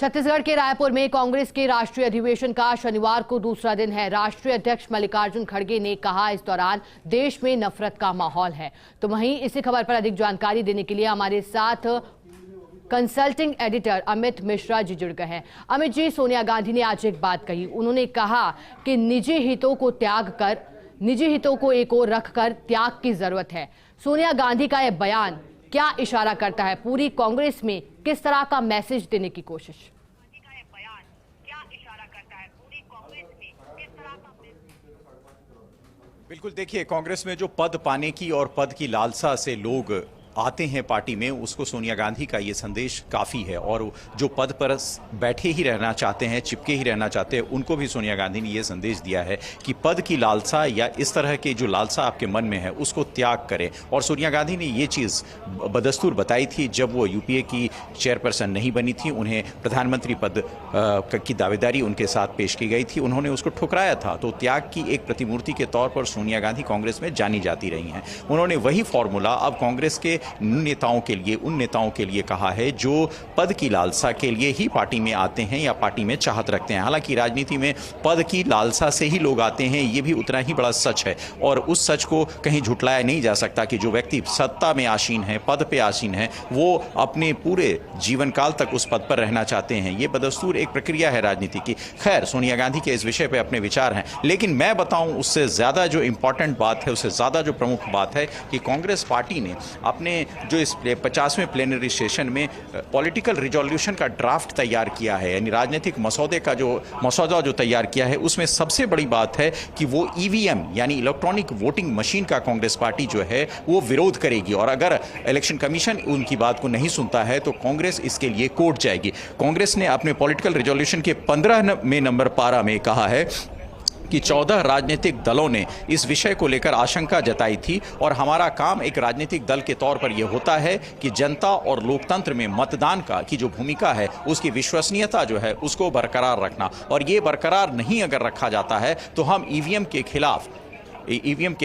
छत्तीसगढ़ के रायपुर में कांग्रेस के राष्ट्रीय अधिवेशन का शनिवार को दूसरा दिन है। राष्ट्रीय अध्यक्ष मल्लिकार्जुन खड़गे ने कहा इस दौरान देश में नफरत का माहौल है। तो वहीं इसी खबर पर अधिक जानकारी देने के लिए हमारे साथ कंसल्टिंग एडिटर अमित मिश्रा जी जुड़ गए हैं। अमित जी, सोनिया गांधी ने आज एक बात कही। उन्होंने कहा कि निजी हितों को एक ओर रखकर त्याग की जरूरत है। सोनिया गांधी का यह बयान क्या इशारा करता है? पूरी कांग्रेस में किस तरह का मैसेज देने की कोशिश? बिल्कुल, देखिए, कांग्रेस में जो पद पाने की और पद की लालसा से लोग आते हैं पार्टी में, उसको सोनिया गांधी का ये संदेश काफ़ी है। और जो पद पर बैठे ही रहना चाहते हैं, चिपके ही रहना चाहते हैं, उनको भी सोनिया गांधी ने ये संदेश दिया है कि पद की लालसा या इस तरह की जो लालसा आपके मन में है उसको त्याग करें। और सोनिया गांधी ने ये चीज़ बदस्तूर बताई थी जब वो यूपीए की चेयरपर्सन नहीं बनी थी। उन्हें प्रधानमंत्री पद की दावेदारी उनके साथ पेश की गई थी, उन्होंने उसको ठुकराया था। तो त्याग की एक प्रतिमूर्ति के तौर पर सोनिया गांधी कांग्रेस में जानी जाती रही हैं। उन्होंने वही फॉर्मूला अब कांग्रेस के उन नेताओं के लिए कहा है जो पद की लालसा के लिए ही पार्टी में आते हैं या पार्टी में चाहत रखते हैं। हालांकि राजनीति में पद की लालसा से ही लोग आते हैं, ये भी उतना ही बड़ा सच है और उस सच को कहीं झुटलाया नहीं जा सकता कि जो व्यक्ति सत्ता में आसीन है, पद पे आसीन है, वो अपने पूरे जीवन काल तक उस पद पर रहना चाहते हैं। ये बदस्तूर एक प्रक्रिया है राजनीति की। खैर, सोनिया गांधी के इस विषय पर अपने विचार हैं, लेकिन मैं बताऊं उससे ज्यादा जो इंपॉर्टेंट बात है, उससे ज्यादा जो प्रमुख बात है कि कांग्रेस पार्टी ने अपने जो इस 50वें प्लेनरी सेशन में पॉलिटिकल रिजोल्यूशन का ड्राफ्ट तैयार किया है, यानी राजनीतिक मसौदा जो तैयार किया है, उसमें सबसे बड़ी बात है कि वो ईवीएम यानी इलेक्ट्रॉनिक वोटिंग मशीन का कांग्रेस पार्टी जो है वो विरोध करेगी। और अगर इलेक्शन कमीशन उनकी बात को नहीं सुनता है तो कांग्रेस इसके लिए कोर्ट जाएगी। कांग्रेस ने अपने पॉलिटिकल रिजोल्यूशन के 15वें नंबर पारा में कहा है कि 14 राजनीतिक दलों ने इस विषय को लेकर आशंका जताई थी और हमारा काम एक राजनीतिक दल के तौर पर यह होता है कि जनता और लोकतंत्र में मतदान की जो भूमिका है, उसकी विश्वसनीयता जो है उसको बरकरार रखना। और ये बरकरार नहीं अगर रखा जाता है तो हम ईवीएम के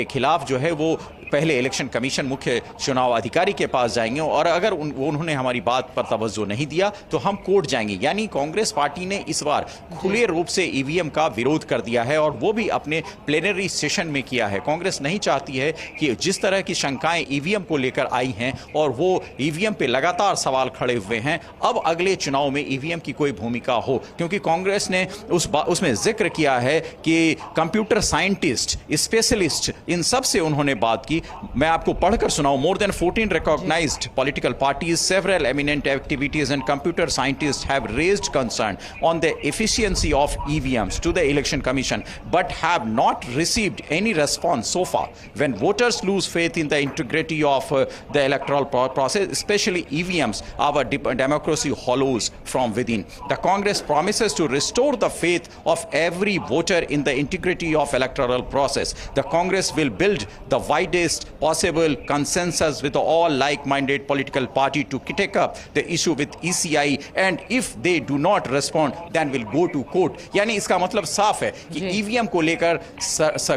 खिलाफ जो है वो पहले इलेक्शन कमीशन मुख्य चुनाव अधिकारी के पास जाएंगे और अगर उन्होंने हमारी बात पर तवज्जो नहीं दिया तो हम कोर्ट जाएंगे। यानी कांग्रेस पार्टी ने इस बार खुले रूप से ईवीएम का विरोध कर दिया है और वो भी अपने प्लेनरी सेशन में किया है। कांग्रेस नहीं चाहती है कि जिस तरह की शंकाएं ईवीएम को लेकर आई हैं और वो ईवीएम पे लगातार सवाल खड़े हुए हैं, अब अगले चुनाव में ईवीएम की कोई भूमिका हो, क्योंकि कांग्रेस ने उसमें जिक्र किया है कि कंप्यूटर साइंटिस्ट, स्पेशलिस्ट, इन सब से उन्होंने बात की। मैं आपको पढ़कर सुनाऊं। More than 14 recognized political parties, several eminent activities and computer scientists have raised concern on the efficiency of EVMs to the election commission but have not received any response so far. When voters lose faith in the integrity of the electoral process, especially EVMs, our democracy hollows from within. The Congress promises to restore the faith of every voter in the integrity of electoral process. The Congress will build the widest possible consensus with all like-minded political party to take up the issue with ECI, and if they do not respond then will go to court. यानी इसका मतलब साफ है कि EVM को लेकर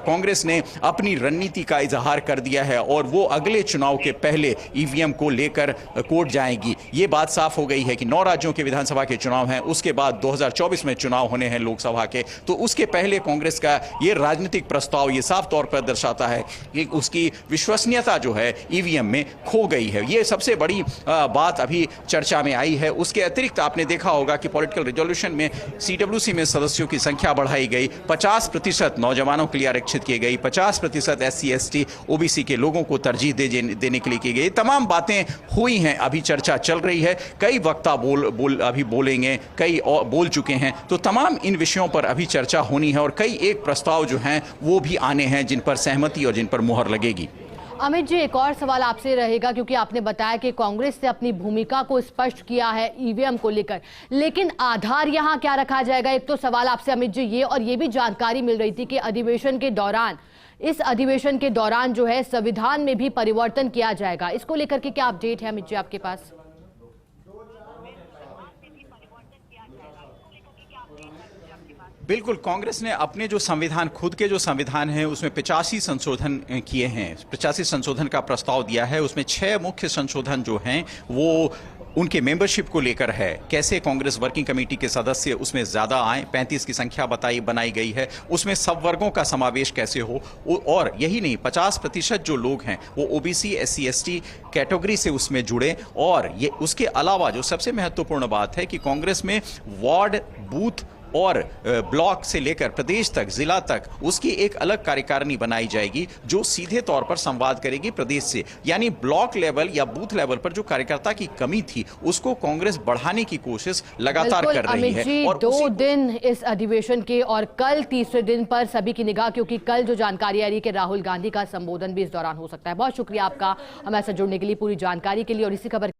कांग्रेस ने अपनी रणनीति का इजहार कर दिया है और वो अगले चुनाव के पहले ईवीएम को लेकर कोर्ट जाएगी। ये बात साफ हो गई है कि 9 राज्यों के विधानसभा के चुनाव हैं, उसके बाद 2024 में चुनाव होने हैं लोकसभा के, तो उसके पहले कांग्रेस का ये राजनीतिक प्रस्ताव ये साफ तौर पर दर्शाता है कि उसकी विश्वसनीयता जो है ईवीएम में खो गई है। ये सबसे बड़ी बात अभी चर्चा में आई है। उसके अतिरिक्त आपने देखा होगा कि पॉलिटिकल रिजोल्यूशन में सीडब्ल्यूसी में सदस्यों की संख्या बढ़ाई गई, 50% नौजवानों के लिए आरक्षित की गई, 50% SC ST OBC के लोगों को तरजीह देने के लिए की गई। तमाम बातें हुई हैं, अभी चर्चा चल रही है, कई वक्ता अभी बोलेंगे, कई बोल चुके हैं, तो तमाम इन विषयों पर अभी चर्चा होनी है और कई एक प्रस्ताव जो हैं वो भी आने हैं जिन पर सहमति और जिन पर मुहर लगेगी। अमित जी, एक और सवाल आपसे रहेगा, क्योंकि आपने बताया कि कांग्रेस ने अपनी भूमिका को स्पष्ट किया है ईवीएम को लेकर, लेकिन आधार यहां क्या रखा जाएगा? एक तो सवाल आपसे अमित जी ये, और ये भी जानकारी मिल रही थी कि इस अधिवेशन के दौरान जो है संविधान में भी परिवर्तन किया जाएगा। इसको लेकर के क्या अपडेट है अमित जी आपके पास? बिल्कुल, कांग्रेस ने अपने जो संविधान, खुद के जो संविधान है उसमें 85 संशोधन किए हैं, 85 संशोधन का प्रस्ताव दिया है। उसमें 6 मुख्य संशोधन जो हैं वो उनके मेंबरशिप को लेकर है, कैसे कांग्रेस वर्किंग कमेटी के सदस्य उसमें ज्यादा आए, 35 की संख्या बनाई गई है, उसमें सब वर्गों का समावेश कैसे हो, और यही नहीं 50% जो लोग हैं वो ओबीसी SC ST कैटेगरी से उसमें जुड़े। और ये उसके अलावा जो सबसे महत्वपूर्ण बात है कि कांग्रेस में वार्ड, बूथ और ब्लॉक से लेकर प्रदेश तक, जिला तक उसकी एक अलग कार्यकारिणी बनाई जाएगी जो सीधे तौर पर संवाद करेगी प्रदेश से। यानी ब्लॉक लेवल या बूथ लेवल पर जो कार्यकर्ता की कमी थी उसको कांग्रेस बढ़ाने की कोशिश लगातार कर रही है। और 2 दिन इस अधिवेशन के और कल तीसरे दिन पर सभी की निगाह, क्योंकि कल जो जानकारी आ रही है कि राहुल गांधी का संबोधन भी इस दौरान हो सकता है। बहुत शुक्रिया आपका हमारे साथ जुड़ने के लिए, पूरी जानकारी के लिए। और इसी खबर